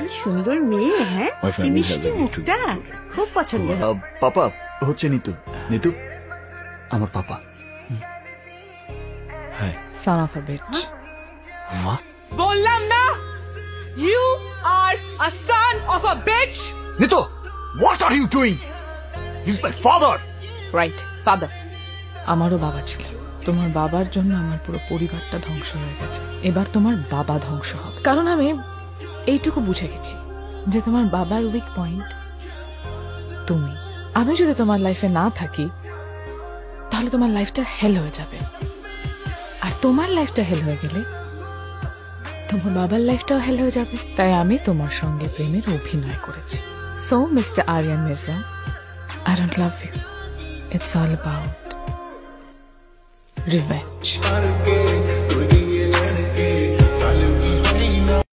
কি সুন্দর মেয়ে, হ্যাঁ, কি মিষ্টি মুখটা, খুব পছন্দ। পাপা হচ্ছে নিতু। নিতু আমার পাপা। Son of a bitch. What? বললাম না, you are a son of a bitch. Nitu, what are you doing? He's my father. Right, father. আমারও বাবা ছিল। তোমার বাবার জন্য আমার পুরো পরিবারটা ধ্বংস হয়ে গেছে। এবার তোমার বাবা ধ্বংস হবে, কারণ আমি এইটুকু বুঝে গেছি যে তোমার বাবার উইক পয়েন্ট তুমি। আমি যদি তোমার লাইফে না থাকি তাহলে তোমার লাইফটা হেল হয়ে যাবে, আর তোমার লাইফটা হেল হয়ে গেলে তোমার বাবার লাইফটাও হেল হয়ে যাবে। তাই আমি তোমার সঙ্গে প্রেমের অভিনয় করেছি। So mister Aryan Mirza, I don't love you. It's all about revenge.